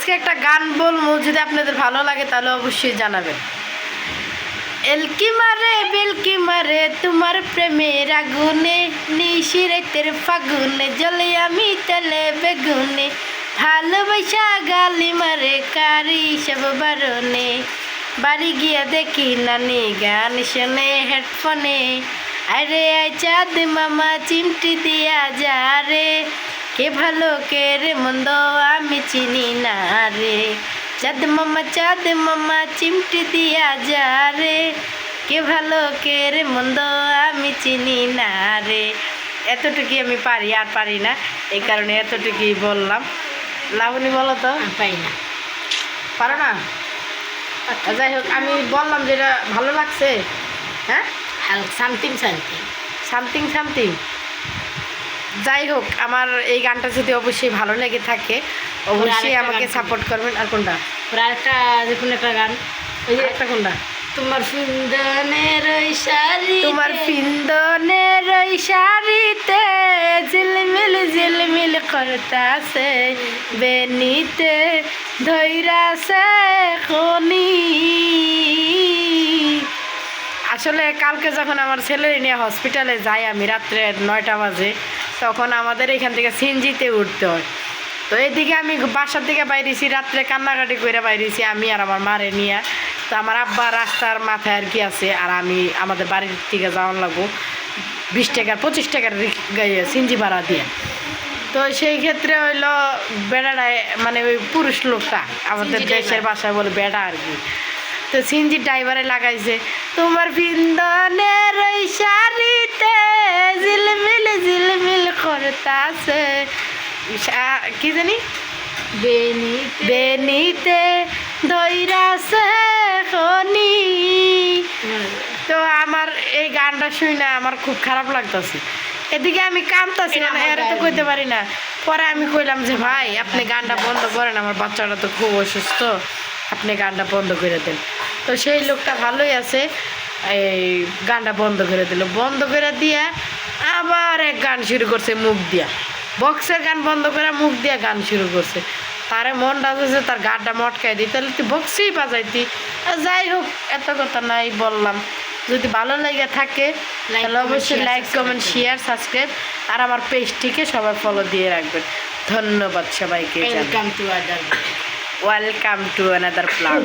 আজকে একটা গান বলবো, যদি আপনাদের ভালো লাগে তাহলে অবশ্যই জানাবেন। এলকি মারে বেলকি মারে তোমার প্রেমের আগুনে, নিশিরাতের ফাগুনে জ্বলে আমি তেলে বেগুনে, ভালোবাসা গালি মারে কারি সব বারণে, বাড়ি গিয়া দেখি নানি গান শোনে হেডফোনে, আরে আয় চাঁদ মামা চিমটি দিয়া যা রে, কে ভালো কে রে মন্দ আমি চিনি না রে, চাঁদ মামা চিমটি দিয়া যা রে, কে ভালো কে রে মন্দ আমি চিনি না রে। এতটুকুই আমি পারি, আর পারি না, এই কারণে এতটুকুই বললাম। লাবণী বলো তো। পাই না, পারো না? যাই হোক, আমি বললাম যেটা ভালো লাগছে। হ্যাঁ, সামথিং সামথিং সামথিং সামথিং। যাই হোক, আমার এই গানটা যদি অবশ্যই ভালো লেগে থাকে অবশ্যই আমাকে সাপোর্ট করবেন। আর কোনটা? আরেকটা দেখুন, একটা গান, ওই যে একটা কোনটা? তোমার ফিন্দনের ওই শাড়ি, তোমার ফিন্দনের ওই শাড়িতে ঝিলমিল ঝিলমিল করতাছে, বেনিতে ধৈরাছে খনি। আসলে কালকে যখন আমার ছেলের নিয়ে হসপিটালে যাই আমি, রাত্রে 9টা বাজে, তখন আমাদের এখান থেকে সিনজিতে উঠতে হয়। তো এদিকে আমি বাসার থেকে বাইরেছি, রাত্রে কান্নাকাটি করে বাইরেছি আমি আর আমার মারে নিয়ে। তো আমার আব্বা রাস্তার মাথায় আর কি আছে, আর আমি আমাদের বাড়ির থেকে যাওয়ার লাগবো 20 টাকার 25 টাকার সিনজি ভাড়া দিয়ে। তো সেই ক্ষেত্রে হইলো বেড়াটায়, মানে ওই পুরুষ লোকটা আমাদের দেশের ভাষায় বলে বেড়া আর কি। তো সিনজি ড্রাইভারে লাগাইছে, তোমার বিন্দনের ওই শাড়িতে ঝিলমিল ঝিলমিল করতাছে, কি জানি, বেনিতে ধৈরাছে খনি। তো আমার এই গানটা শুনে আমার খুব খারাপ লাগতেছে। এদিকে আমি কাঁদতেছি না, এরা তো কইতে পারি না। পরে আমি কইলাম যে ভাই আপনি গানটা বন্ধ করেন, আমার বাচ্চাটা তো খুব অসুস্থ, আপনি গানটা বন্ধ করে দেন। তো সেই লোকটা ভালোই আছে, এই গানটা বন্ধ করে দিল। বন্ধ করে দিয়া আবার এক গান শুরু করছে মুখ দিয়া, বক্সের গান বন্ধ করে মুখ দিয়া গান শুরু করছে। তারে মনটা হচ্ছে তার গানটা মটকাই দিই, তাহলে তুই বক্সেই বাজাইতি। যাই হোক, এত কথা নাই বললাম। যদি ভালো লাগে থাকে তাহলে অবশ্যই লাইক কমেন্ট শেয়ার সাবস্ক্রাইব, আর আমার পেজটিকে সবাই ফলো দিয়ে রাখবেন। ধন্যবাদ সবাইকে। Welcome to another blog.